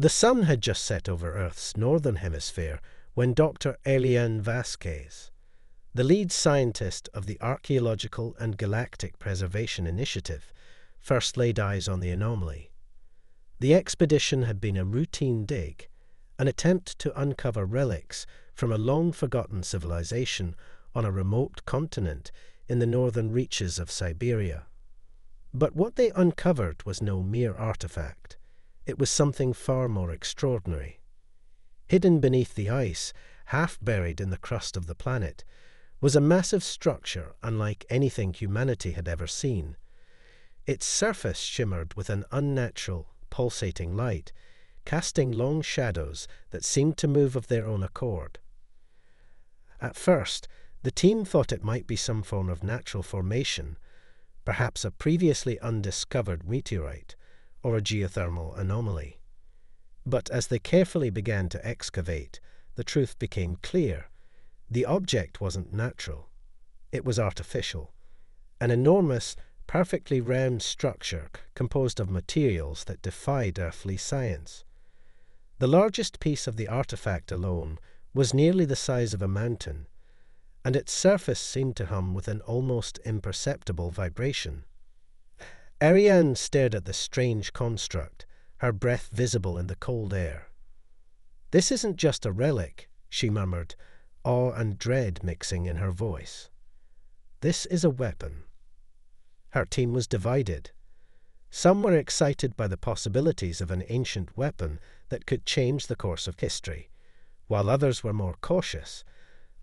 The sun had just set over Earth's northern hemisphere when Dr. Elian Vasquez, the lead scientist of the Archaeological and Galactic Preservation Initiative, first laid eyes on the anomaly. The expedition had been a routine dig, an attempt to uncover relics from a long-forgotten civilization on a remote continent in the northern reaches of Siberia. But what they uncovered was no mere artifact. It was something far more extraordinary. Hidden beneath the ice, half buried in the crust of the planet, was a massive structure unlike anything humanity had ever seen. Its surface shimmered with an unnatural, pulsating light, casting long shadows that seemed to move of their own accord. At first, the team thought it might be some form of natural formation, perhaps a previously undiscovered meteorite or a geothermal anomaly. But as they carefully began to excavate, the truth became clear. The object wasn't natural. It was artificial. An enormous, perfectly round structure composed of materials that defied earthly science. The largest piece of the artifact alone was nearly the size of a mountain, and its surface seemed to hum with an almost imperceptible vibration. Ariane stared at the strange construct, her breath visible in the cold air. "This isn't just a relic," she murmured, awe and dread mixing in her voice. "This is a weapon." Her team was divided. Some were excited by the possibilities of an ancient weapon that could change the course of history, while others were more cautious,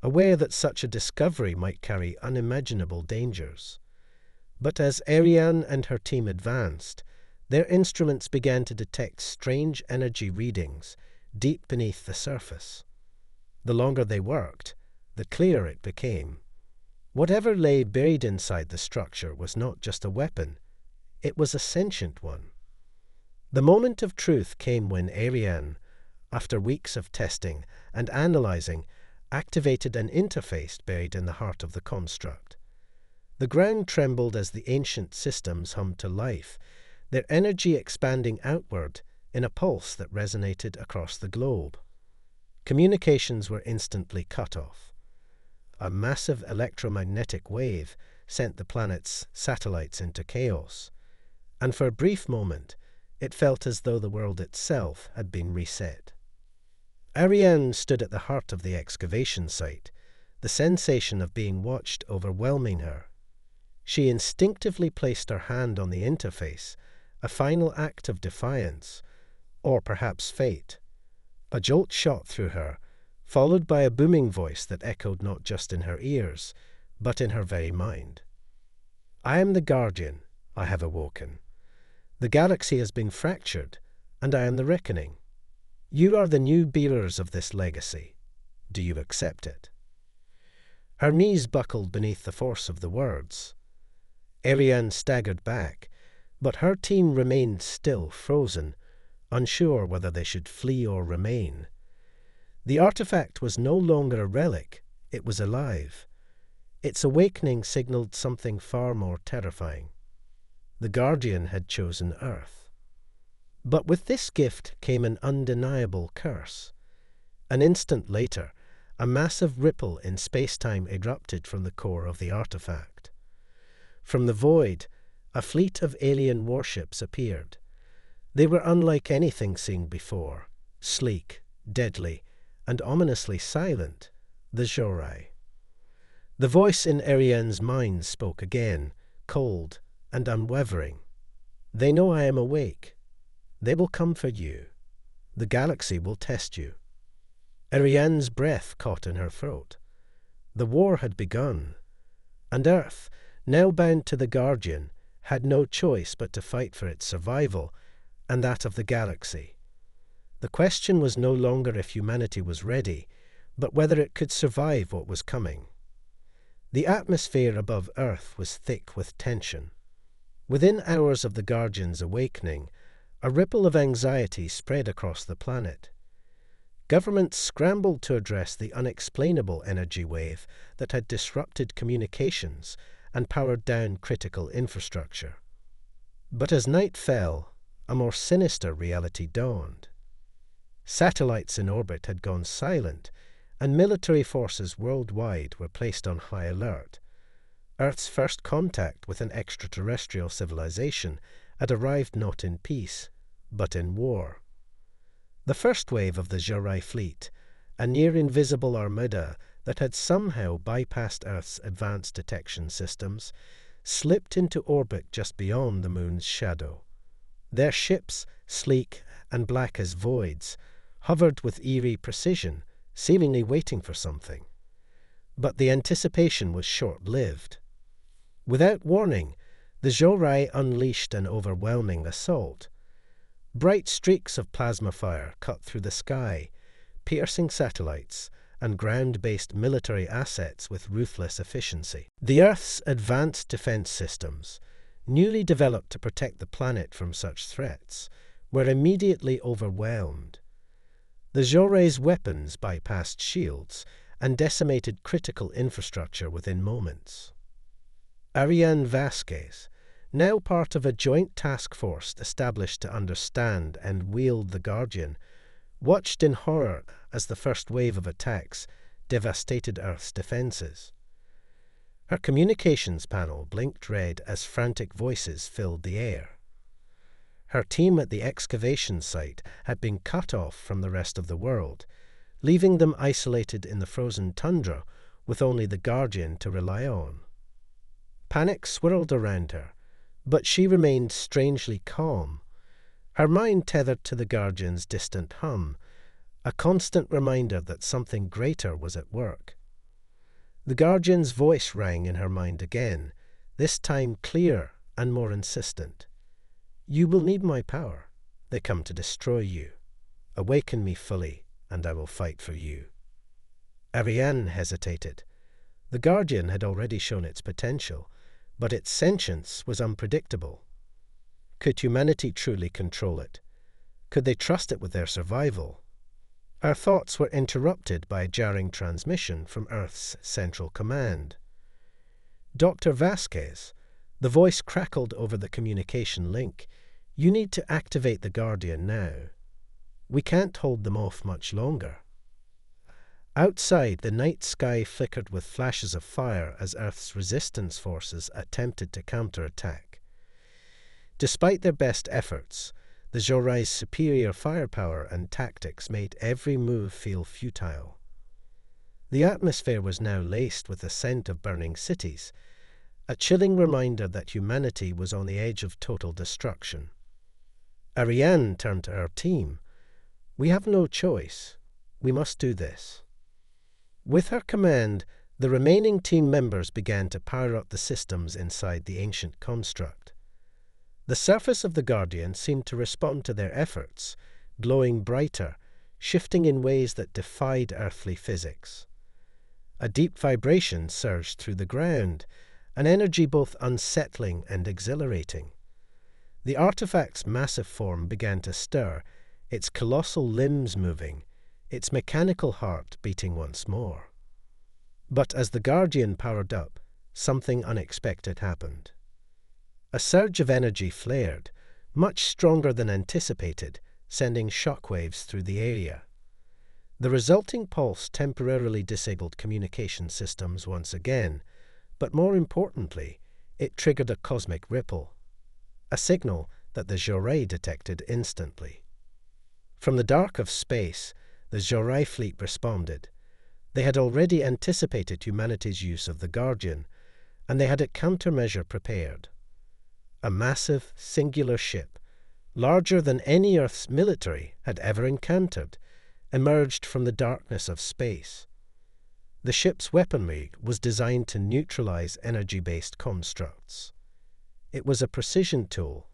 aware that such a discovery might carry unimaginable dangers. But as Ariane and her team advanced, their instruments began to detect strange energy readings deep beneath the surface. The longer they worked, the clearer it became. Whatever lay buried inside the structure was not just a weapon, it was a sentient one. The moment of truth came when Ariane, after weeks of testing and analyzing, activated an interface buried in the heart of the construct. The ground trembled as the ancient systems hummed to life, their energy expanding outward in a pulse that resonated across the globe. Communications were instantly cut off. A massive electromagnetic wave sent the planet's satellites into chaos, and for a brief moment it felt as though the world itself had been reset. Ariane stood at the heart of the excavation site, the sensation of being watched overwhelming her. She instinctively placed her hand on the interface, a final act of defiance, or perhaps fate. A jolt shot through her, followed by a booming voice that echoed not just in her ears, but in her very mind. "I am the Guardian. I have awoken. The galaxy has been fractured, and I am the reckoning. You are the new bearers of this legacy. Do you accept it?" Her knees buckled beneath the force of the words. Ariane staggered back, but her team remained still, frozen, unsure whether they should flee or remain. The artifact was no longer a relic, it was alive. Its awakening signaled something far more terrifying. The Guardian had chosen Earth. But with this gift came an undeniable curse. An instant later, a massive ripple in space-time erupted from the core of the artifact. From the void, a fleet of alien warships appeared. They were unlike anything seen before, sleek, deadly, and ominously silent, the Jorai. The voice in Ariane's mind spoke again, cold and unwavering. "They know I am awake. They will come for you. The galaxy will test you." Ariane's breath caught in her throat. The war had begun, and Earth, now bound to the Guardian, had no choice but to fight for its survival and that of the galaxy. The question was no longer if humanity was ready, but whether it could survive what was coming. The atmosphere above Earth was thick with tension. Within hours of the Guardian's awakening, a ripple of anxiety spread across the planet. Governments scrambled to address the unexplainable energy wave that had disrupted communications and powered down critical infrastructure. But as night fell, a more sinister reality dawned. Satellites in orbit had gone silent, and military forces worldwide were placed on high alert. Earth's first contact with an extraterrestrial civilization had arrived not in peace, but in war. The first wave of the Jorai fleet, a near-invisible armada that had somehow bypassed Earth's advanced detection systems, slipped into orbit just beyond the moon's shadow. Their ships, sleek and black as voids, hovered with eerie precision, seemingly waiting for something. But the anticipation was short-lived. Without warning, the Jorai unleashed an overwhelming assault. Bright streaks of plasma fire cut through the sky, piercing satellites and ground-based military assets with ruthless efficiency. The Earth's advanced defense systems, newly developed to protect the planet from such threats, were immediately overwhelmed. The Jorai's weapons bypassed shields and decimated critical infrastructure within moments. Ariane Vasquez, now part of a joint task force established to understand and wield the Guardian, watched in horror as the first wave of attacks devastated Earth's defenses. Her communications panel blinked red as frantic voices filled the air. Her team at the excavation site had been cut off from the rest of the world, leaving them isolated in the frozen tundra with only the Guardian to rely on. Panic swirled around her, but she remained strangely calm, her mind tethered to the Guardian's distant hum, a constant reminder that something greater was at work. The Guardian's voice rang in her mind again, this time clear and more insistent. "You will need my power. They come to destroy you. Awaken me fully, and I will fight for you." Ariane hesitated. The Guardian had already shown its potential, but its sentience was unpredictable. Could humanity truly control it? Could they trust it with their survival? Our thoughts were interrupted by a jarring transmission from Earth's central command. "Dr. Vasquez," the voice crackled over the communication link, "you need to activate the Guardian now. We can't hold them off much longer." Outside, the night sky flickered with flashes of fire as Earth's resistance forces attempted to counterattack. Despite their best efforts, the Jorai's superior firepower and tactics made every move feel futile. The atmosphere was now laced with the scent of burning cities, a chilling reminder that humanity was on the edge of total destruction. Ariane turned to her team. "We have no choice. We must do this." With her command, the remaining team members began to power up the systems inside the ancient construct. The surface of the Guardian seemed to respond to their efforts, glowing brighter, shifting in ways that defied earthly physics. A deep vibration surged through the ground, an energy both unsettling and exhilarating. The artifact's massive form began to stir, its colossal limbs moving, its mechanical heart beating once more. But as the Guardian powered up, something unexpected happened. A surge of energy flared, much stronger than anticipated, sending shockwaves through the area. The resulting pulse temporarily disabled communication systems once again, but more importantly, it triggered a cosmic ripple, a signal that the Jorai detected instantly. From the dark of space, the Jorai fleet responded. They had already anticipated humanity's use of the Guardian, and they had a countermeasure prepared. A massive, singular ship, larger than any Earth's military had ever encountered, emerged from the darkness of space. The ship's weaponry was designed to neutralize energy-based constructs. It was a precision tool,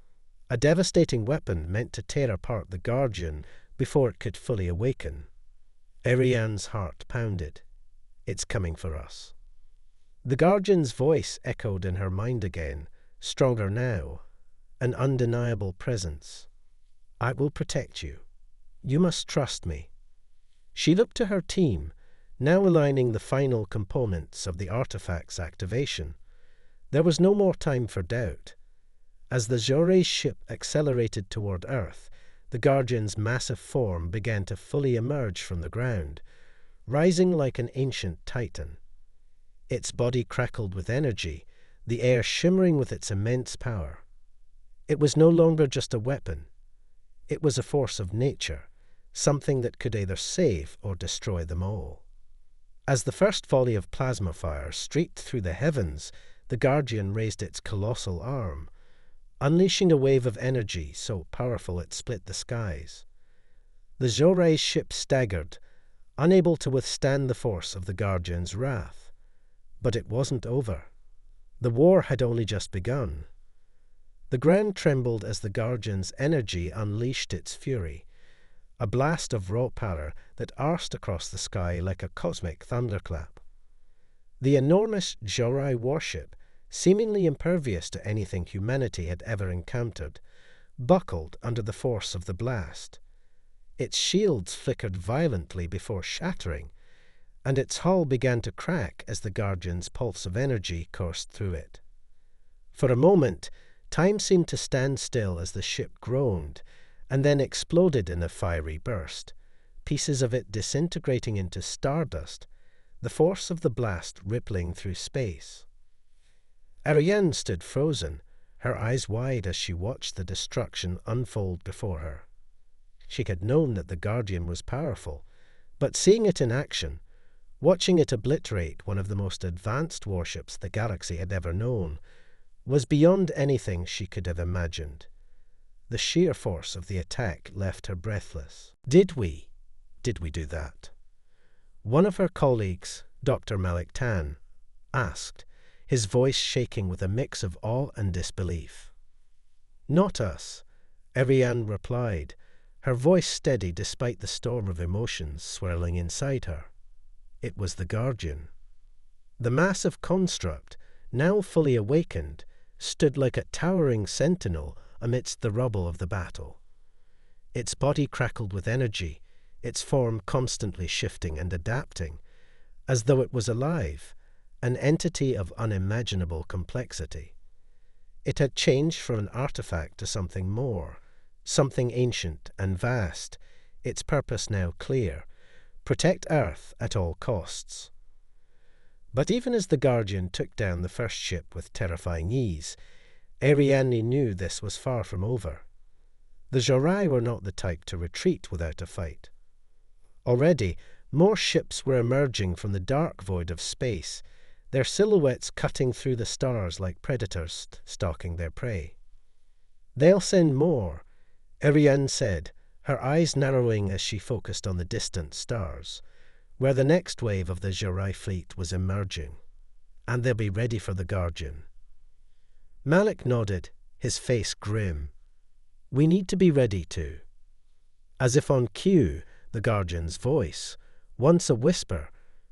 a devastating weapon meant to tear apart the Guardian before it could fully awaken. Ariane's heart pounded. "It's coming for us." The Guardian's voice echoed in her mind again, stronger now, an undeniable presence. "I will protect you. You must trust me." She looked to her team, now aligning the final components of the artifact's activation. There was no more time for doubt. As the Jorai's ship accelerated toward Earth, the Guardian's massive form began to fully emerge from the ground, rising like an ancient titan. Its body crackled with energy, the air shimmering with its immense power. It was no longer just a weapon. It was a force of nature, something that could either save or destroy them all. As the first volley of plasma fire streaked through the heavens, the Guardian raised its colossal arm, unleashing a wave of energy so powerful it split the skies. The Zhorai's ship staggered, unable to withstand the force of the Guardian's wrath. But it wasn't over. The war had only just begun. The ground trembled as the Guardian's energy unleashed its fury, a blast of raw power that arsed across the sky like a cosmic thunderclap. The enormous Zhorai warship, seemingly impervious to anything humanity had ever encountered, buckled under the force of the blast. Its shields flickered violently before shattering, and its hull began to crack as the Guardian's pulse of energy coursed through it. For a moment, time seemed to stand still as the ship groaned, and then exploded in a fiery burst, pieces of it disintegrating into stardust, the force of the blast rippling through space. Ariane stood frozen, her eyes wide as she watched the destruction unfold before her. She had known that the Guardian was powerful, but seeing it in action, watching it obliterate one of the most advanced warships the galaxy had ever known, was beyond anything she could have imagined. The sheer force of the attack left her breathless. Did we do that? One of her colleagues, Dr. Malik Tan, asked, his voice shaking with a mix of awe and disbelief. Not us, Ariane replied, her voice steady despite the storm of emotions swirling inside her. It was the Guardian. The massive construct, now fully awakened, stood like a towering sentinel amidst the rubble of the battle. Its body crackled with energy, its form constantly shifting and adapting, as though it was alive, an entity of unimaginable complexity. It had changed from an artifact to something more, something ancient and vast, its purpose now clear: protect Earth at all costs. But even as the Guardian took down the first ship with terrifying ease, Ariane knew this was far from over. The Zhorai were not the type to retreat without a fight. Already, more ships were emerging from the dark void of space, their silhouettes cutting through the stars like predators stalking their prey. They'll send more, Ariane said, her eyes narrowing as she focused on the distant stars, where the next wave of the Zhorai fleet was emerging. And they'll be ready for the Guardian. Malik nodded, his face grim. We need to be ready too. As if on cue, the Guardian's voice, once a whisper,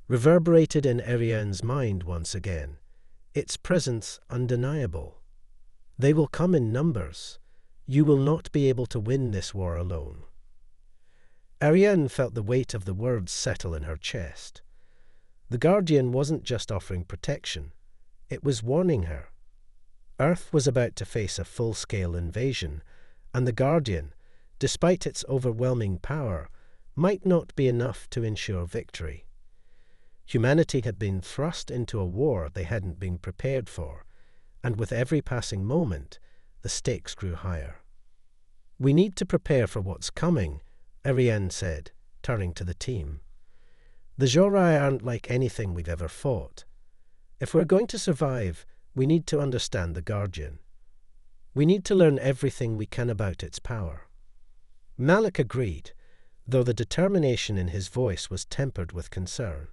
reverberated in Ariane's mind once again, its presence undeniable. They will come in numbers. You will not be able to win this war alone. Ariane felt the weight of the words settle in her chest. The Guardian wasn't just offering protection, it was warning her. Earth was about to face a full-scale invasion, and the Guardian, despite its overwhelming power, might not be enough to ensure victory. Humanity had been thrust into a war they hadn't been prepared for, and with every passing moment, the stakes grew higher. We need to prepare for what's coming, Ariane said, turning to the team. The Zhorai aren't like anything we've ever fought. If we're going to survive, we need to understand the Guardian. We need to learn everything we can about its power. Malik agreed, though the determination in his voice was tempered with concern.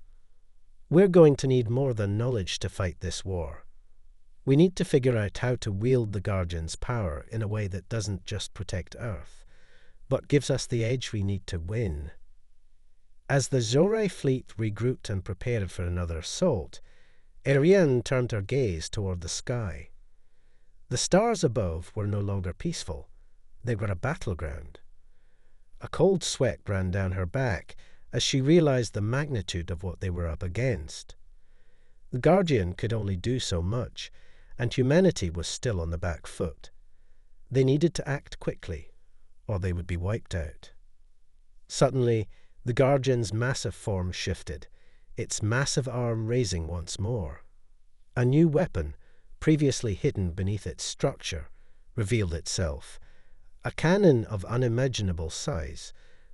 We're going to need more than knowledge to fight this war. We need to figure out how to wield the Guardian's power in a way that doesn't just protect Earth, but gives us the edge we need to win. As the Zhorai fleet regrouped and prepared for another assault, Ariane turned her gaze toward the sky. The stars above were no longer peaceful. They were a battleground. A cold sweat ran down her back as she realized the magnitude of what they were up against. The Guardian could only do so much, and humanity was still on the back foot. They needed to act quickly, or they would be wiped out. Suddenly, the Guardian's massive form shifted, its massive arm raising once more. A new weapon, previously hidden beneath its structure, revealed itself, a cannon of unimaginable size,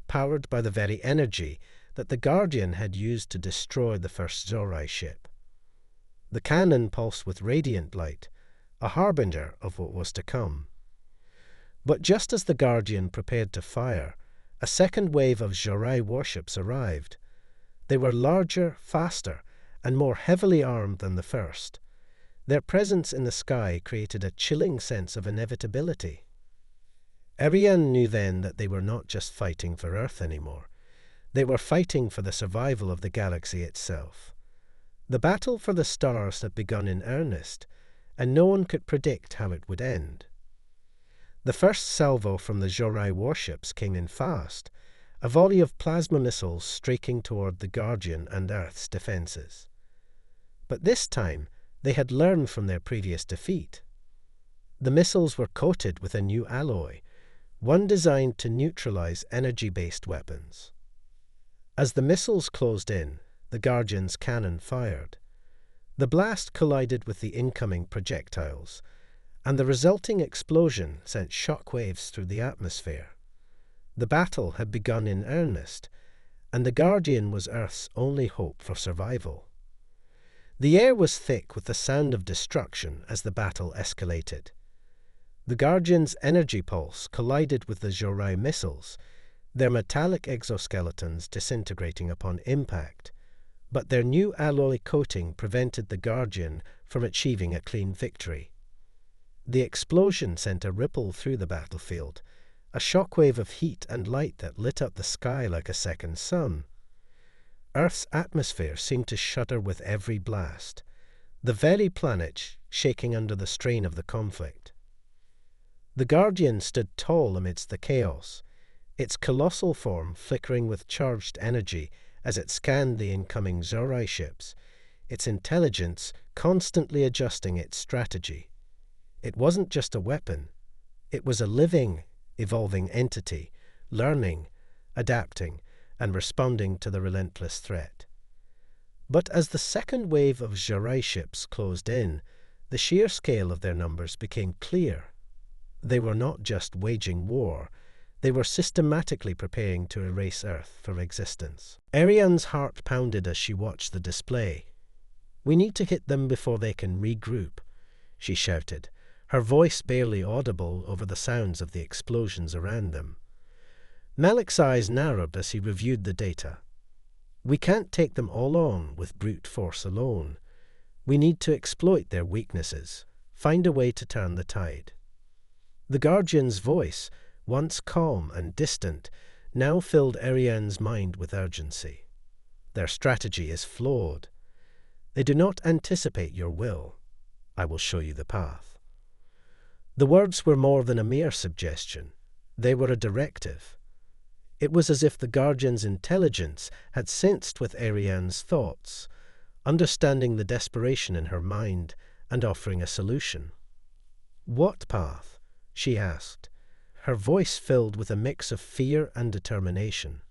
powered by the very energy that the Guardian had used to destroy the first Zorai ship. The cannon pulsed with radiant light, a harbinger of what was to come. But just as the Guardian prepared to fire, a second wave of Zorai warships arrived. They were larger, faster, and more heavily armed than the first. Their presence in the sky created a chilling sense of inevitability. Ariane knew then that they were not just fighting for Earth anymore. They were fighting for the survival of the galaxy itself. The battle for the stars had begun in earnest, and no one could predict how it would end. The first salvo from the Zorai warships came in fast, a volley of plasma missiles streaking toward the Guardian and Earth's defenses. But this time, they had learned from their previous defeat. The missiles were coated with a new alloy, one designed to neutralize energy-based weapons. As the missiles closed in, the Guardian's cannon fired. The blast collided with the incoming projectiles, and the resulting explosion sent shock waves through the atmosphere. The battle had begun in earnest, and the Guardian was Earth's only hope for survival. The air was thick with the sound of destruction as the battle escalated. The Guardian's energy pulse collided with the Zorai missiles, their metallic exoskeletons disintegrating upon impact, but their new alloy coating prevented the Guardian from achieving a clean victory. The explosion sent a ripple through the battlefield, a shockwave of heat and light that lit up the sky like a second sun. Earth's atmosphere seemed to shudder with every blast, the very planet shaking under the strain of the conflict. The Guardian stood tall amidst the chaos, its colossal form flickering with charged energy as it scanned the incoming Zorai ships, its intelligence constantly adjusting its strategy. It wasn't just a weapon. It was a living, evolving entity, learning, adapting, and responding to the relentless threat. But as the second wave of Zorai ships closed in, the sheer scale of their numbers became clear. They were not just waging war, they were systematically preparing to erase Earth for existence. Ariane's heart pounded as she watched the display. "We need to hit them before they can regroup," she shouted, her voice barely audible over the sounds of the explosions around them. Malik's eyes narrowed as he reviewed the data. "We can't take them all on with brute force alone. We need to exploit their weaknesses, find a way to turn the tide." The Guardian's voice, once calm and distant, now filled Ariane's mind with urgency. "Their strategy is flawed. They do not anticipate your will. I will show you the path." The words were more than a mere suggestion. They were a directive. It was as if the Guardian's intelligence had sensed with Ariane's thoughts, understanding the desperation in her mind and offering a solution. "What path?" she asked, her voice filled with a mix of fear and determination.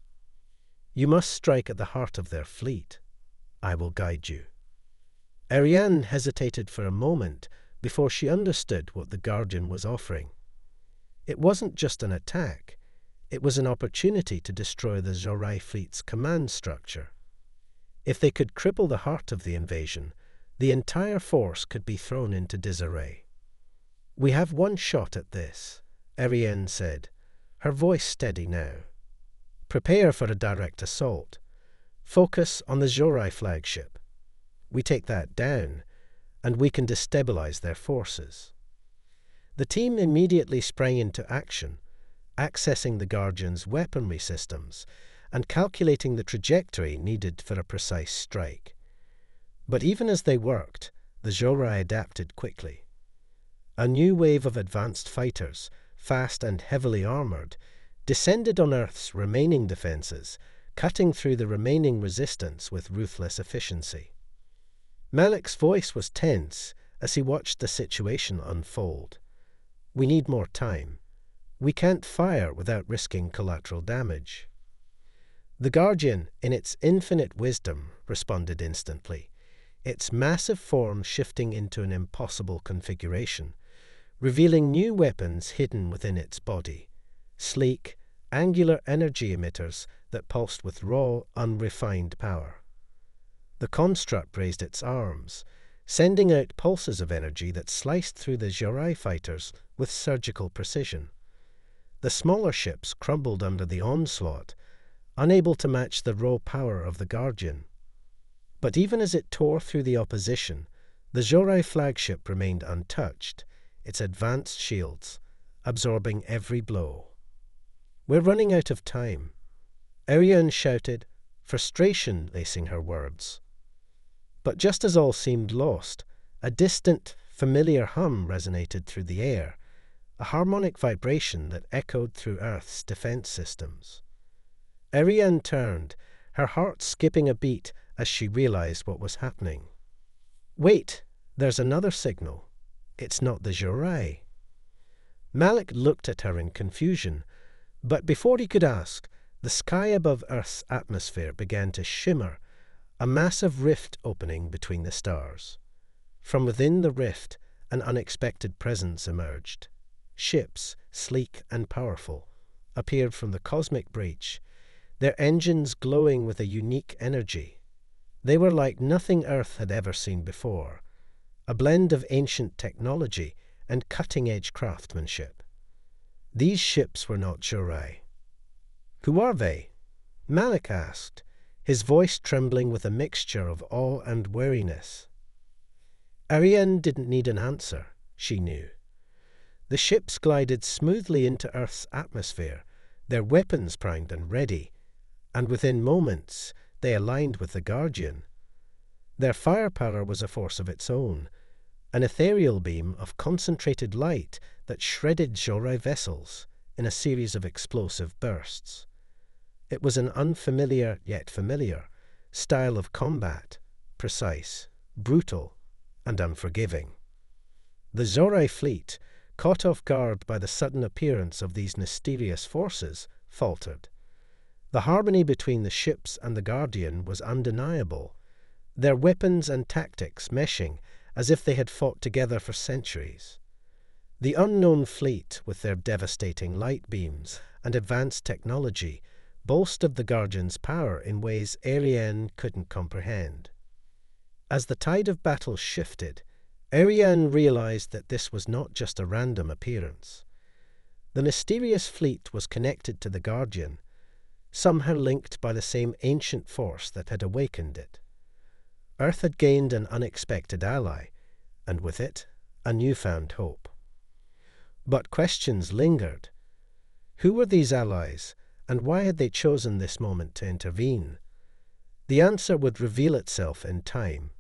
"You must strike at the heart of their fleet. I will guide you." Ariane hesitated for a moment before she understood what the Guardian was offering. It wasn't just an attack. It was an opportunity to destroy the Zorai fleet's command structure. If they could cripple the heart of the invasion, the entire force could be thrown into disarray. "We have one shot at this," Ariane said, her voice steady now. "Prepare for a direct assault. Focus on the Zorai flagship. We take that down, and we can destabilize their forces." The team immediately sprang into action, accessing the Guardian's weaponry systems and calculating the trajectory needed for a precise strike. But even as they worked, the Zorai adapted quickly. A new wave of advanced fighters, fast and heavily armored, descended on Earth's remaining defenses, cutting through the remaining resistance with ruthless efficiency. Malik's voice was tense as he watched the situation unfold. "We need more time. We can't fire without risking collateral damage." The Guardian, in its infinite wisdom, responded instantly, its massive form shifting into an impossible configuration, revealing new weapons hidden within its body, sleek, angular energy emitters that pulsed with raw, unrefined power. The construct raised its arms, sending out pulses of energy that sliced through the Jorai fighters with surgical precision. The smaller ships crumbled under the onslaught, unable to match the raw power of the Guardian. But even as it tore through the opposition, the Jorai flagship remained untouched, its advanced shields absorbing every blow. "We're running out of time," Ariane shouted, frustration lacing her words. But just as all seemed lost, a distant, familiar hum resonated through the air, a harmonic vibration that echoed through Earth's defense systems. Ariane turned, her heart skipping a beat as she realized what was happening. "Wait, there's another signal. It's not the Jorai." Malik looked at her in confusion, but before he could ask, the sky above Earth's atmosphere began to shimmer, a massive rift opening between the stars. From within the rift, an unexpected presence emerged. Ships, sleek and powerful, appeared from the cosmic breach, their engines glowing with a unique energy. They were like nothing Earth had ever seen before, a blend of ancient technology and cutting-edge craftsmanship. These ships were not Jorai. "Who are they?" Malik asked, his voice trembling with a mixture of awe and wariness. Ariane didn't need an answer, she knew. The ships glided smoothly into Earth's atmosphere, their weapons primed and ready, and within moments they aligned with the Guardian. Their firepower was a force of its own, an ethereal beam of concentrated light that shredded Jorai vessels in a series of explosive bursts. It was an unfamiliar yet familiar style of combat, precise, brutal, and unforgiving. The Jorai fleet, caught off guard by the sudden appearance of these mysterious forces, faltered. The harmony between the ships and the Guardian was undeniable, their weapons and tactics meshing as if they had fought together for centuries. The unknown fleet, with their devastating light beams and advanced technology, boasted the Guardian's power in ways Ariane couldn't comprehend. As the tide of battle shifted, Ariane realized that this was not just a random appearance. The mysterious fleet was connected to the Guardian, somehow linked by the same ancient force that had awakened it. Earth had gained an unexpected ally, and with it, a newfound hope. But questions lingered. Who were these allies, and why had they chosen this moment to intervene? The answer would reveal itself in time,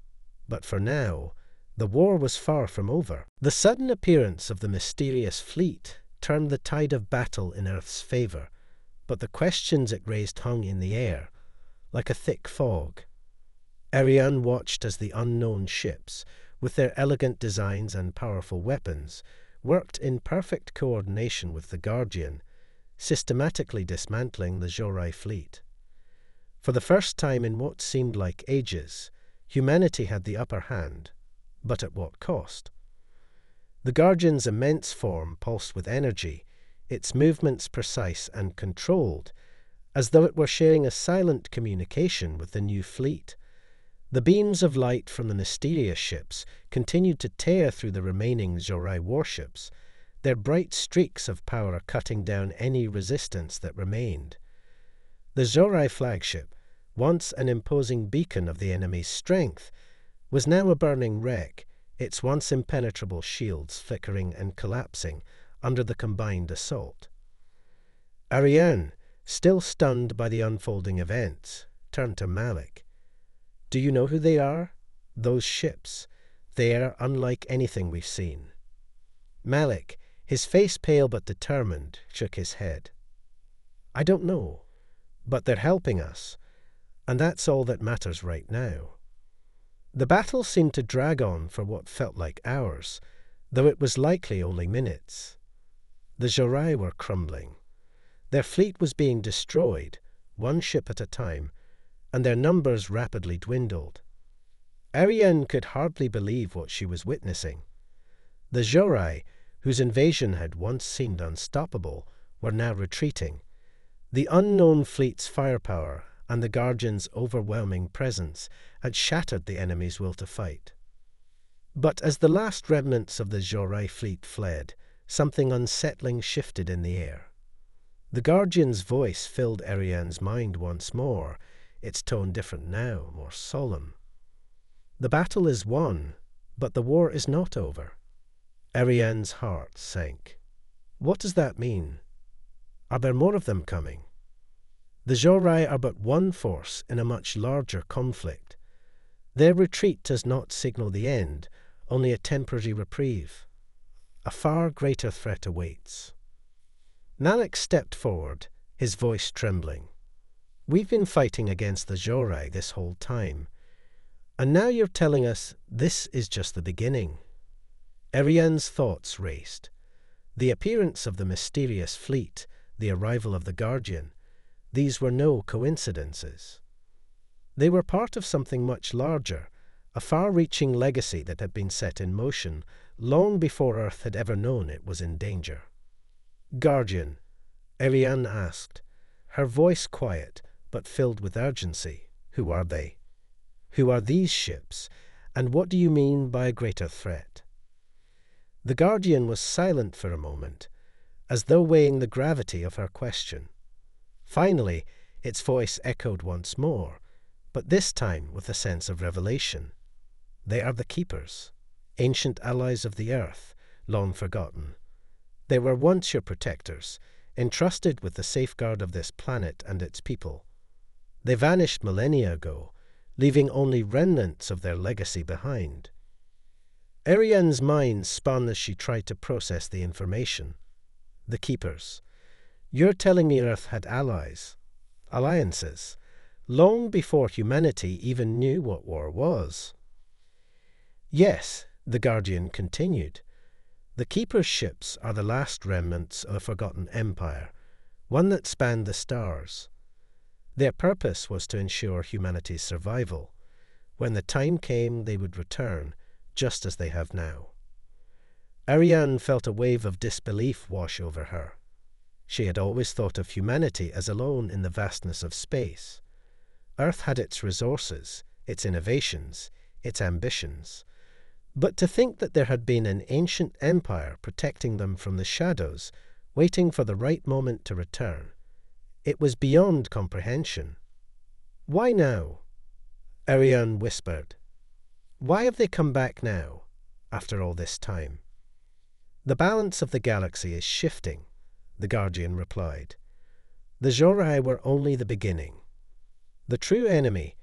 but for now, the war was far from over. The sudden appearance of the mysterious fleet turned the tide of battle in Earth's favor, but the questions it raised hung in the air, like a thick fog. Ariane watched as the unknown ships, with their elegant designs and powerful weapons, worked in perfect coordination with the Guardian, systematically dismantling the Jorai fleet. For the first time in what seemed like ages, humanity had the upper hand, but at what cost? The Guardian's immense form pulsed with energy, its movements precise and controlled, as though it were sharing a silent communication with the new fleet. The beams of light from the mysterious ships continued to tear through the remaining Jorai warships, their bright streaks of power cutting down any resistance that remained. The Jorai flagship, once an imposing beacon of the enemy's strength, was now a burning wreck, its once impenetrable shields flickering and collapsing under the combined assault. Ariane, still stunned by the unfolding events, turned to Malik. "Do you know who they are? Those ships. They are unlike anything we've seen." Malik, his face pale but determined, shook his head. "I don't know, but they're helping us, and that's all that matters right now." The battle seemed to drag on for what felt like hours, though it was likely only minutes. The Jorai were crumbling. Their fleet was being destroyed, one ship at a time, and their numbers rapidly dwindled. Ariane could hardly believe what she was witnessing. The Jorai, whose invasion had once seemed unstoppable, were now retreating. The unknown fleet's firepower and the Guardians' overwhelming presence had shattered the enemy's will to fight. But as the last remnants of the Jorai fleet fled, something unsettling shifted in the air. The Guardian's voice filled Ariane's mind once more, its tone different now, more solemn. The battle is won, but the war is not over. Ariane's heart sank. What does that mean? Are there more of them coming? The Jorai are but one force in a much larger conflict. Their retreat does not signal the end, only a temporary reprieve. A far greater threat awaits. Malik stepped forward, his voice trembling. We've been fighting against the Jorai this whole time, and now you're telling us this is just the beginning. Ariane's thoughts raced. The appearance of the mysterious fleet, the arrival of the Guardian, these were no coincidences. They were part of something much larger, a far-reaching legacy that had been set in motion long before Earth had ever known it was in danger. Guardian, Ariane asked, her voice quiet but filled with urgency. Who are they? Who are these ships, and what do you mean by a greater threat? The Guardian was silent for a moment, as though weighing the gravity of her question. Finally, its voice echoed once more, but this time with a sense of revelation. They are the Keepers, ancient allies of the Earth, long forgotten. They were once your protectors, entrusted with the safeguard of this planet and its people. They vanished millennia ago, leaving only remnants of their legacy behind. Ariane's mind spun as she tried to process the information. The Keepers. You're telling me Earth had allies, alliances, long before humanity even knew what war was. Yes, the Guardian continued. The Keepers' ships are the last remnants of a forgotten empire, one that spanned the stars. Their purpose was to ensure humanity's survival. When the time came, they would return, just as they have now. Ariane felt a wave of disbelief wash over her. She had always thought of humanity as alone in the vastness of space. Earth had its resources, its innovations, its ambitions. But to think that there had been an ancient empire protecting them from the shadows, waiting for the right moment to return, it was beyond comprehension. Why now? Ariane whispered. Why have they come back now, after all this time? The balance of the galaxy is shifting, the Guardian replied. The Jorai were only the beginning. The true enemy,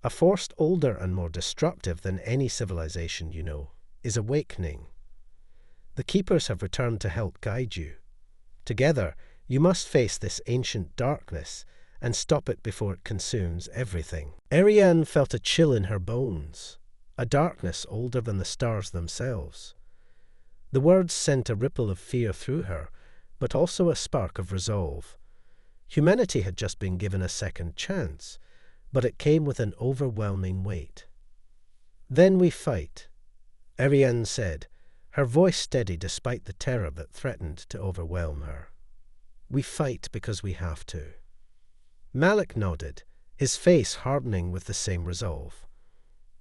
a force older and more destructive than any civilization you know, is awakening. The Keepers have returned to help guide you. Together, you must face this ancient darkness and stop it before it consumes everything. Ariane felt a chill in her bones, a darkness older than the stars themselves. The words sent a ripple of fear through her, but also a spark of resolve. Humanity had just been given a second chance, but it came with an overwhelming weight. Then we fight, Ariane said, her voice steady despite the terror that threatened to overwhelm her. We fight because we have to. Malik nodded, his face hardening with the same resolve.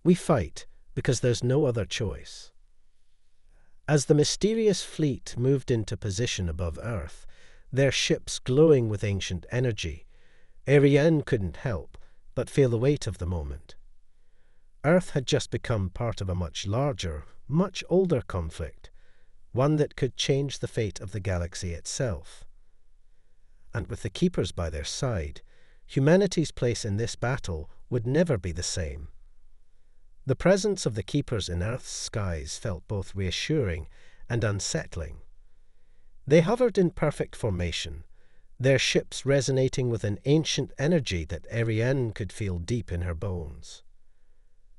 We fight because there's no other choice. As the mysterious fleet moved into position above Earth, their ships glowing with ancient energy, Ariane couldn't help but feel the weight of the moment. Earth had just become part of a much larger, much older conflict, one that could change the fate of the galaxy itself. And with the Keepers by their side, humanity's place in this battle would never be the same. The presence of the Keepers in Earth's skies felt both reassuring and unsettling. They hovered in perfect formation, their ships resonating with an ancient energy that Ariane could feel deep in her bones.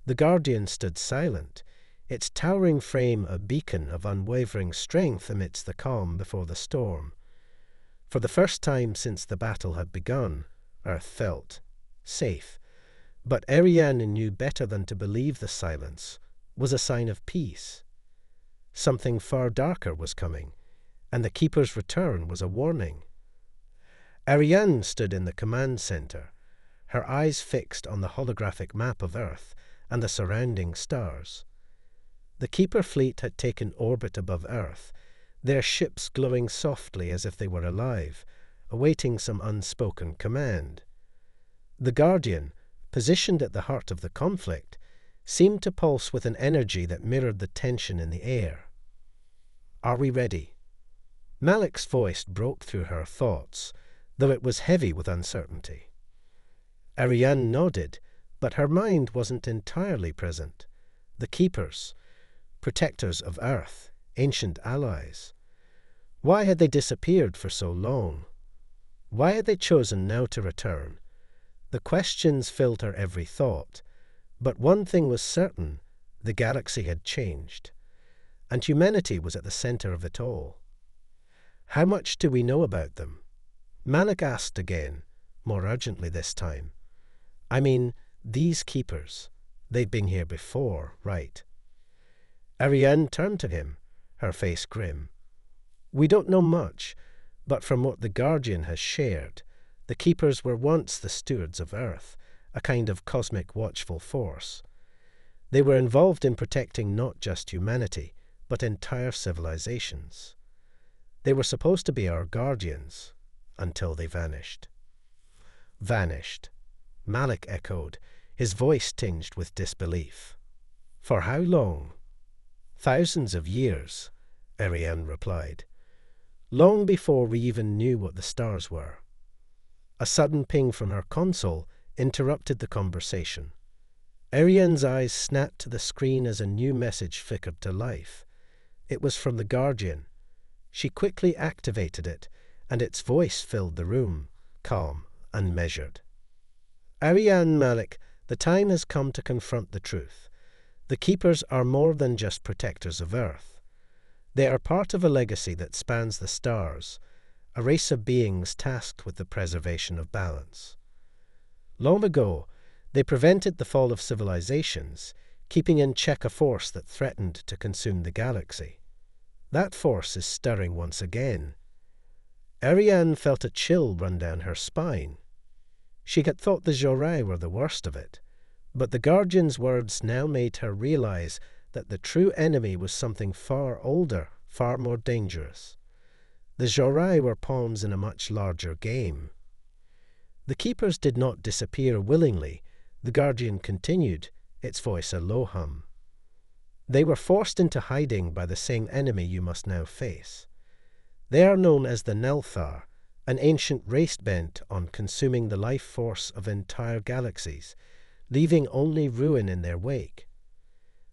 The Guardian stood silent, its towering frame a beacon of unwavering strength amidst the calm before the storm. For the first time since the battle had begun, Earth felt safe. But Ariane knew better than to believe the silence was a sign of peace. Something far darker was coming, and the Keeper's return was a warning. Ariane stood in the command center, her eyes fixed on the holographic map of Earth and the surrounding stars. The Keeper fleet had taken orbit above Earth, their ships glowing softly as if they were alive, awaiting some unspoken command. The Guardian, positioned at the heart of the conflict, seemed to pulse with an energy that mirrored the tension in the air. "Are we ready?" Malik's voice broke through her thoughts, though it was heavy with uncertainty. Ariane nodded, but her mind wasn't entirely present. The Keepers, protectors of Earth, ancient allies. Why had they disappeared for so long? Why had they chosen now to return? The questions filled her every thought, but one thing was certain: the galaxy had changed, and humanity was at the center of it all. How much do we know about them? Malik asked again, more urgently this time. I mean, these Keepers. They've been here before, right? Ariane turned to him, her face grim. We don't know much, but from what the Guardian has shared, the Keepers were once the stewards of Earth, a kind of cosmic watchful force. They were involved in protecting not just humanity, but entire civilizations. They were supposed to be our guardians, until they vanished. Vanished, Malik echoed, his voice tinged with disbelief. For how long? Thousands of years, Ariane replied. Long before we even knew what the stars were. A sudden ping from her console interrupted the conversation. Ariane's eyes snapped to the screen as a new message flickered to life. It was from the Guardian. She quickly activated it, and its voice filled the room, calm and measured. Ariane, Malik, the time has come to confront the truth. The Keepers are more than just protectors of Earth. They are part of a legacy that spans the stars, a race of beings tasked with the preservation of balance. Long ago, they prevented the fall of civilizations, keeping in check a force that threatened to consume the galaxy. That force is stirring once again. Ariane felt a chill run down her spine. She had thought the Jorai were the worst of it, but the Guardian's words now made her realize that the true enemy was something far older, far more dangerous. The Jorai were pawns in a much larger game. The Keepers did not disappear willingly, the Guardian continued, its voice a low hum. They were forced into hiding by the same enemy you must now face. They are known as the Nelthar, an ancient race bent on consuming the life force of entire galaxies, leaving only ruin in their wake.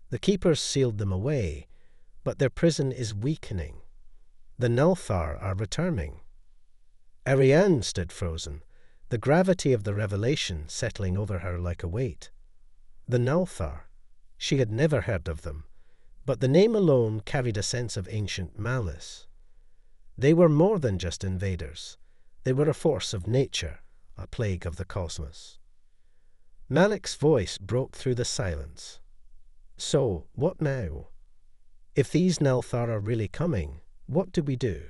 The Keepers sealed them away, but their prison is weakening. The Nelthar are returning. Ariane stood frozen, the gravity of the revelation settling over her like a weight. The Nelthar. She had never heard of them, but the name alone carried a sense of ancient malice. They were more than just invaders. They were a force of nature, a plague of the cosmos. Malik's voice broke through the silence. So, what now? If these Nelthar are really coming, what do we do?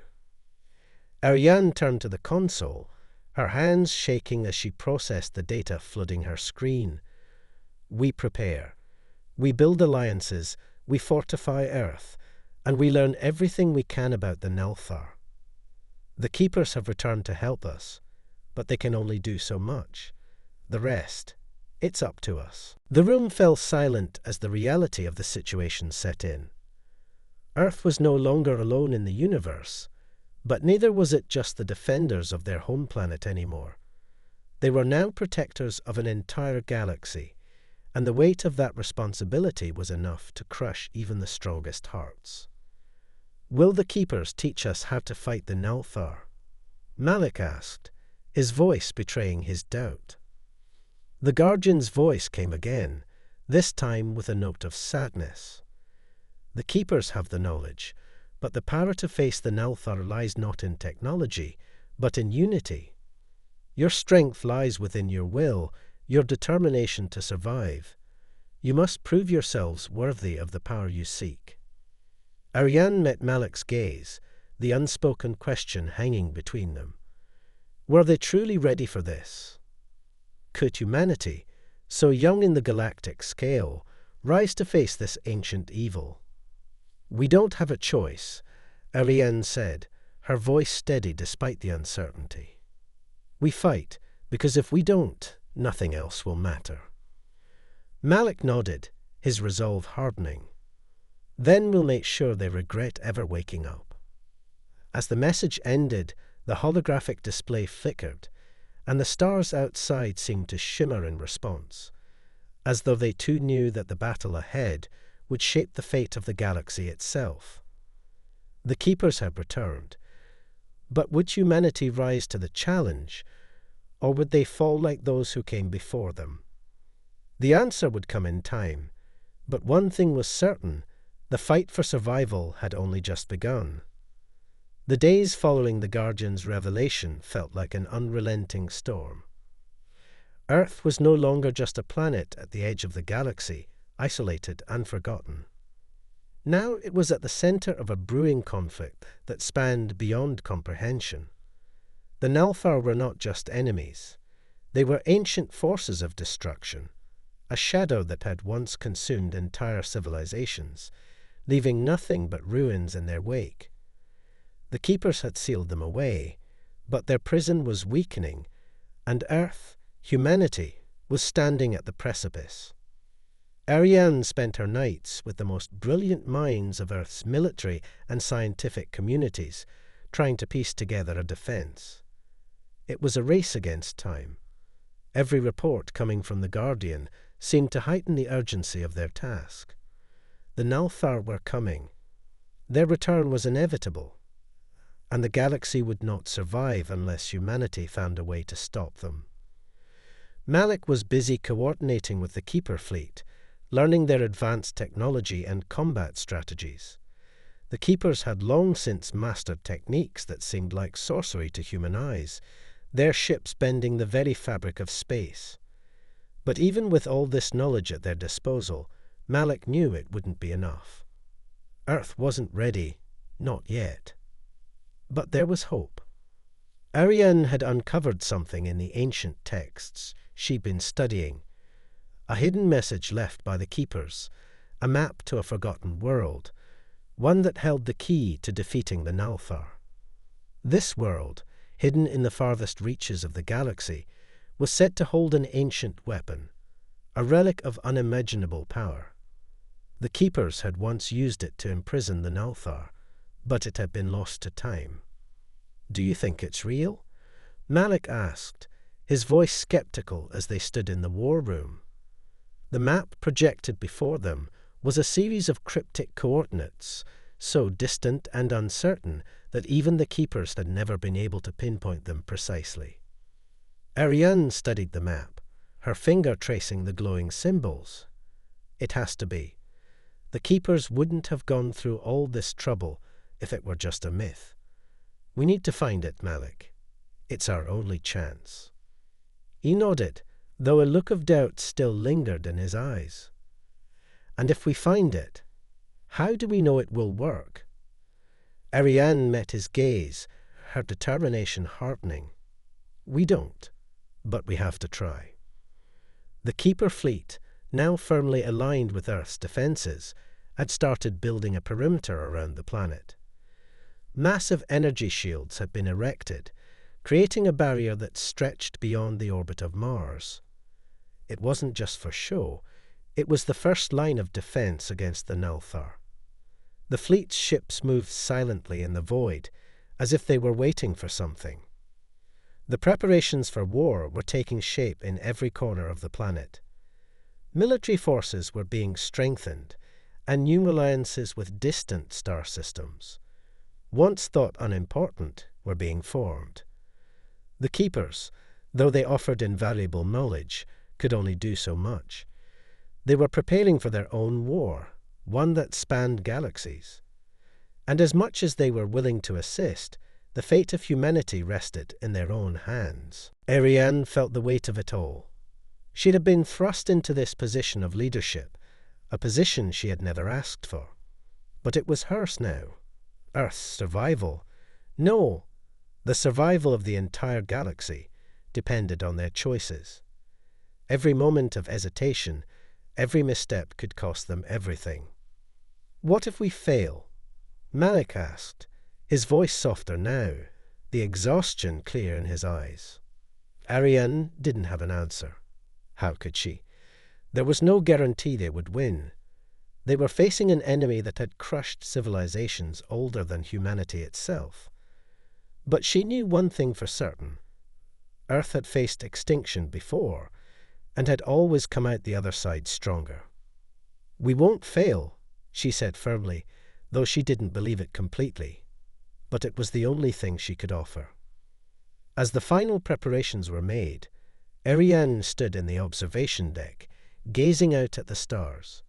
Ariane turned to the console, her hands shaking as she processed the data flooding her screen. We prepare. We build alliances, we fortify Earth, and we learn everything we can about the Nelthar. The Keepers have returned to help us, but they can only do so much. The rest, it's up to us. The room fell silent as the reality of the situation set in. Earth was no longer alone in the universe, but neither was it just the defenders of their home planet anymore. They were now protectors of an entire galaxy, and the weight of that responsibility was enough to crush even the strongest hearts. Will the Keepers teach us how to fight the Nelthar? Malik asked, his voice betraying his doubt. The Guardian's voice came again, this time with a note of sadness. The Keepers have the knowledge, but the power to face the Nalthar lies not in technology, but in unity. Your strength lies within your will, your determination to survive. You must prove yourselves worthy of the power you seek. Ariane met Malik's gaze, the unspoken question hanging between them. Were they truly ready for this? Could humanity, so young in the galactic scale, rise to face this ancient evil? "We don't have a choice," Ariane said, her voice steady despite the uncertainty. "We fight, because if we don't, nothing else will matter." Malik nodded, his resolve hardening. "Then we'll make sure they regret ever waking up." As the message ended, the holographic display flickered, and the stars outside seemed to shimmer in response, as though they too knew that the battle ahead would shape the fate of the galaxy itself. The Keepers had returned, but would humanity rise to the challenge, or would they fall like those who came before them? The answer would come in time, but one thing was certain: the fight for survival had only just begun. The days following the Guardian's revelation felt like an unrelenting storm. Earth was no longer just a planet at the edge of the galaxy, isolated and forgotten. Now it was at the center of a brewing conflict that spanned beyond comprehension. The Nalthar were not just enemies. They were ancient forces of destruction, a shadow that had once consumed entire civilizations, leaving nothing but ruins in their wake. The Keepers had sealed them away, but their prison was weakening, and Earth, humanity, was standing at the precipice. Ariane spent her nights with the most brilliant minds of Earth's military and scientific communities, trying to piece together a defense. It was a race against time. Every report coming from the Guardian seemed to heighten the urgency of their task. The Nalthar were coming. Their return was inevitable, and the galaxy would not survive unless humanity found a way to stop them. Malik was busy coordinating with the Keeper fleet, learning their advanced technology and combat strategies. The Keepers had long since mastered techniques that seemed like sorcery to human eyes, their ships bending the very fabric of space. But even with all this knowledge at their disposal, Malik knew it wouldn't be enough. Earth wasn't ready, not yet. But there was hope. Ariane had uncovered something in the ancient texts she'd been studying, a hidden message left by the Keepers, a map to a forgotten world, one that held the key to defeating the Nalthar. This world, hidden in the farthest reaches of the galaxy, was said to hold an ancient weapon, a relic of unimaginable power. The Keepers had once used it to imprison the Nalthar, but it had been lost to time. "Do you think it's real?" Malik asked, his voice skeptical as they stood in the war room. The map projected before them was a series of cryptic coordinates, so distant and uncertain that even the Keepers had never been able to pinpoint them precisely. Ariane studied the map, her finger tracing the glowing symbols. It has to be. The Keepers wouldn't have gone through all this trouble if it were just a myth. "We need to find it, Malik. It's our only chance." He nodded, though a look of doubt still lingered in his eyes. "And if we find it, how do we know it will work?" Ariane met his gaze, her determination hardening. "We don't, but we have to try." The Keeper fleet, now firmly aligned with Earth's defenses, had started building a perimeter around the planet. Massive energy shields had been erected, creating a barrier that stretched beyond the orbit of Mars. It wasn't just for show, it was the first line of defense against the Nalthar. The fleet's ships moved silently in the void, as if they were waiting for something. The preparations for war were taking shape in every corner of the planet. Military forces were being strengthened, and new alliances with distant star systems, once thought unimportant, were being formed. The Keepers, though they offered invaluable knowledge, could only do so much. They were preparing for their own war, one that spanned galaxies. And as much as they were willing to assist, the fate of humanity rested in their own hands. Ariane felt the weight of it all. She'd have been thrust into this position of leadership, a position she had never asked for. But it was hers now. Earth's survival. No, the survival of the entire galaxy depended on their choices. Every moment of hesitation, every misstep could cost them everything. "What if we fail?" Malik asked, his voice softer now, the exhaustion clear in his eyes. Ariane didn't have an answer. How could she? There was no guarantee they would win. They were facing an enemy that had crushed civilizations older than humanity itself. But she knew one thing for certain. Earth had faced extinction before, and had always come out the other side stronger. "We won't fail," she said firmly, though she didn't believe it completely. But it was the only thing she could offer. As the final preparations were made, Ariane stood in the observation deck, gazing out at the stars.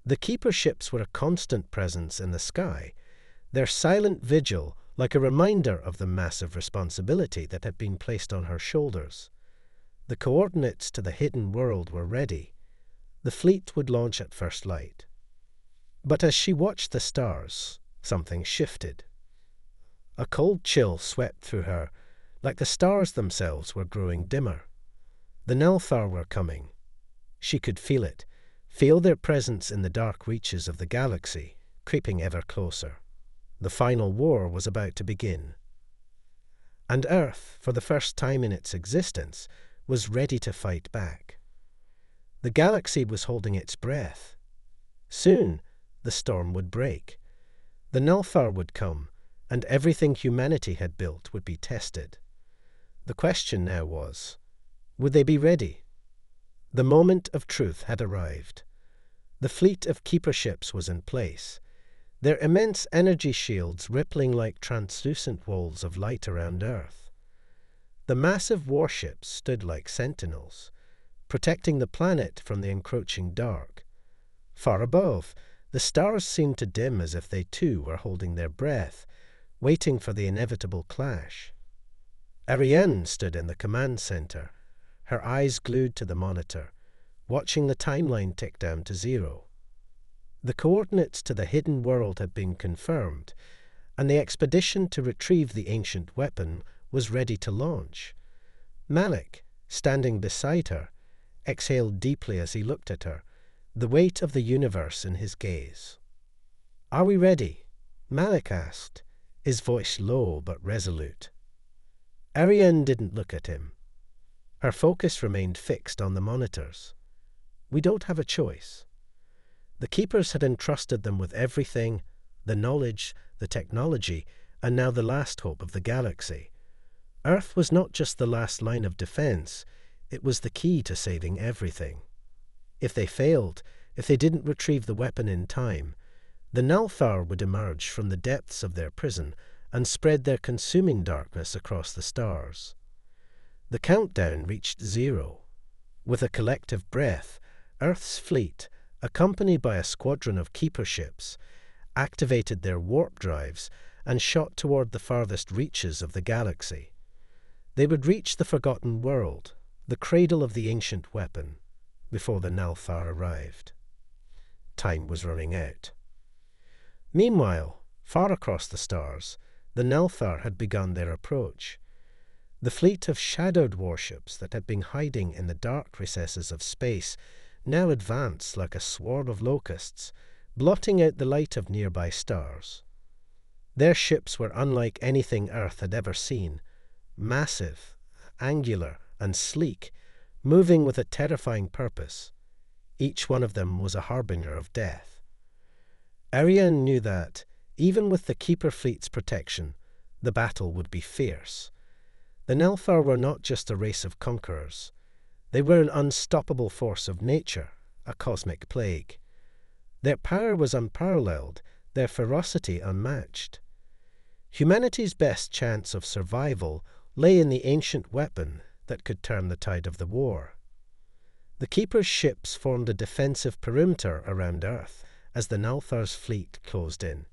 The keeper ships were a constant presence in the sky, their silent vigil like a reminder of the massive responsibility that had been placed on her shoulders. The coordinates to the hidden world were ready. The fleet would launch at first light. But as she watched the stars, something shifted. A cold chill swept through her, like the stars themselves were growing dimmer. The Nelthar were coming. She could feel their presence in the dark reaches of the galaxy, creeping ever closer. The final war was about to begin. And Earth, for the first time in its existence, was ready to fight back. The galaxy was holding its breath. Soon, the storm would break. The Nelthar would come, and everything humanity had built would be tested. The question now was, would they be ready? The moment of truth had arrived. The fleet of keeper ships was in place, their immense energy shields rippling like translucent walls of light around Earth. The massive warships stood like sentinels, protecting the planet from the encroaching dark. Far above, the stars seemed to dim as if they too were holding their breath, waiting for the inevitable clash. Ariane stood in the command center, her eyes glued to the monitor, watching the timeline tick down to 0. The coordinates to the hidden world had been confirmed, and the expedition to retrieve the ancient weapon was ready to launch. Malik, standing beside her, exhaled deeply as he looked at her, the weight of the universe in his gaze. "Are we ready?" Malik asked, his voice low but resolute. Ariane didn't look at him. Her focus remained fixed on the monitors. "We don't have a choice." The keepers had entrusted them with everything, the knowledge, the technology, and now the last hope of the galaxy. Earth was not just the last line of defense, it was the key to saving everything. If they failed, if they didn't retrieve the weapon in time, the Nelthar would emerge from the depths of their prison and spread their consuming darkness across the stars. The countdown reached 0. With a collective breath, Earth's fleet, accompanied by a squadron of keeper ships, activated their warp drives and shot toward the farthest reaches of the galaxy. They would reach the forgotten world, the cradle of the ancient weapon, before the Nelthar arrived. Time was running out. Meanwhile, far across the stars, the Nelthar had begun their approach. The fleet of shadowed warships that had been hiding in the dark recesses of space now advanced like a swarm of locusts, blotting out the light of nearby stars. Their ships were unlike anything Earth had ever seen, massive, angular, and sleek, moving with a terrifying purpose. Each one of them was a harbinger of death. Ariane knew that, even with the Keeper fleet's protection, the battle would be fierce. The Nelthar were not just a race of conquerors. They were an unstoppable force of nature, a cosmic plague. Their power was unparalleled, their ferocity unmatched. Humanity's best chance of survival lay in the ancient weapon that could turn the tide of the war. The Keeper's ships formed a defensive perimeter around Earth, as the Nalthar's fleet closed in.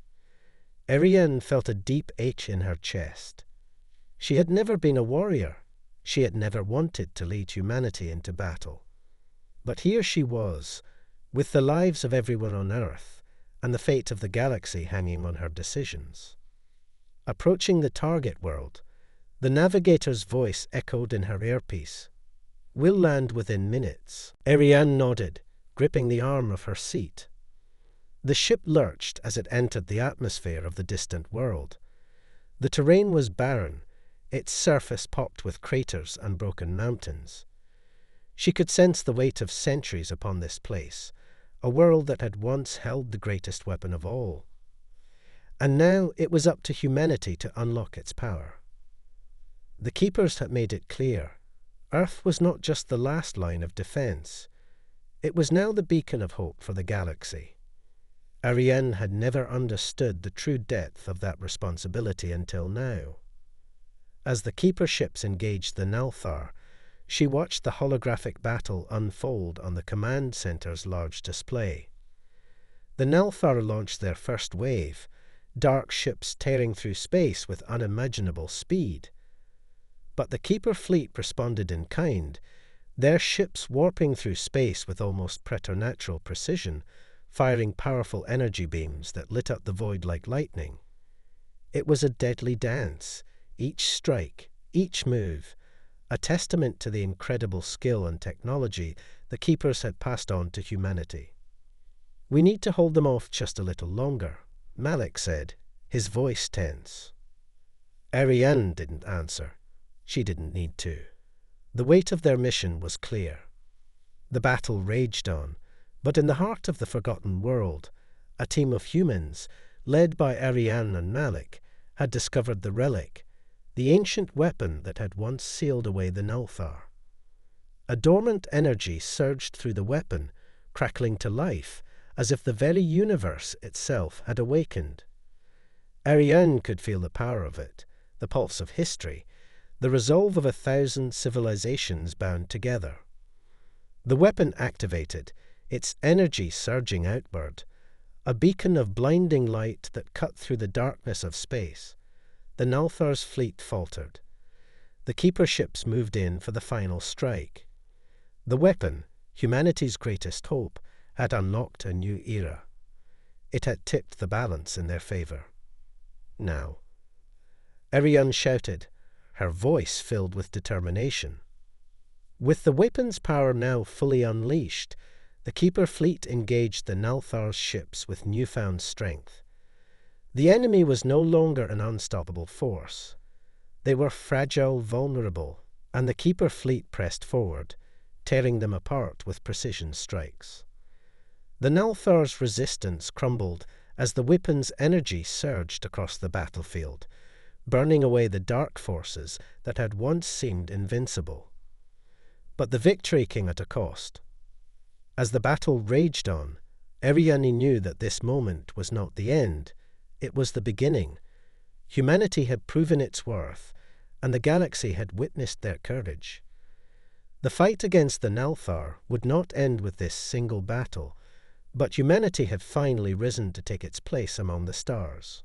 Ariane felt a deep ache in her chest. She had never been a warrior. She had never wanted to lead humanity into battle. But here she was, with the lives of everyone on Earth and the fate of the galaxy hanging on her decisions. Approaching the target world, the navigator's voice echoed in her earpiece. "We'll land within minutes." Ariane nodded, gripping the arm of her seat. The ship lurched as it entered the atmosphere of the distant world. The terrain was barren, its surface pocked with craters and broken mountains. She could sense the weight of centuries upon this place, a world that had once held the greatest weapon of all. And now it was up to humanity to unlock its power. The Keepers had made it clear, Earth was not just the last line of defense. It was now the beacon of hope for the galaxy. Ariane had never understood the true depth of that responsibility until now. As the Keeper ships engaged the Nalthar, she watched the holographic battle unfold on the command center's large display. The Nalthar launched their first wave, dark ships tearing through space with unimaginable speed. But the Keeper fleet responded in kind, their ships warping through space with almost preternatural precision, firing powerful energy beams that lit up the void like lightning. It was a deadly dance, each strike, each move, a testament to the incredible skill and technology the Keepers had passed on to humanity. "We need to hold them off just a little longer," Malik said, his voice tense. Ariane didn't answer. She didn't need to. The weight of their mission was clear. The battle raged on, but in the heart of the forgotten world, a team of humans, led by Ariane and Malik, had discovered the relic, the ancient weapon that had once sealed away the Nalthar. A dormant energy surged through the weapon, crackling to life, as if the very universe itself had awakened. Ariane could feel the power of it, the pulse of history, the resolve of 1,000 civilizations bound together. The weapon activated, its energy surging outward, a beacon of blinding light that cut through the darkness of space. The Nalthar's fleet faltered. The Keeper ships moved in for the final strike. The weapon, humanity's greatest hope, had unlocked a new era. It had tipped the balance in their favor. Now. Ariane shouted, her voice filled with determination. With the weapon's power now fully unleashed, the Keeper fleet engaged the Nalthar's ships with newfound strength. The enemy was no longer an unstoppable force. They were fragile, vulnerable, and the Keeper fleet pressed forward, tearing them apart with precision strikes. The Nalthar's resistance crumbled as the weapon's energy surged across the battlefield, burning away the dark forces that had once seemed invincible. But the victory came at a cost. As the battle raged on, Ariane knew that this moment was not the end, it was the beginning. Humanity had proven its worth, and the galaxy had witnessed their courage. The fight against the Nalthar would not end with this single battle, but humanity had finally risen to take its place among the stars.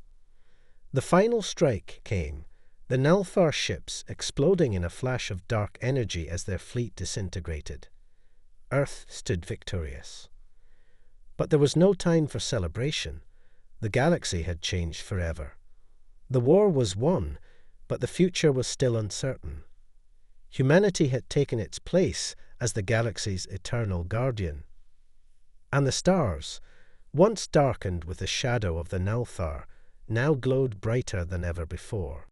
The final strike came, the Nalthar ships exploding in a flash of dark energy as their fleet disintegrated. Earth stood victorious. But there was no time for celebration. The galaxy had changed forever. The war was won, but the future was still uncertain. Humanity had taken its place as the galaxy's eternal guardian. And the stars, once darkened with the shadow of the Nalthar, now glowed brighter than ever before.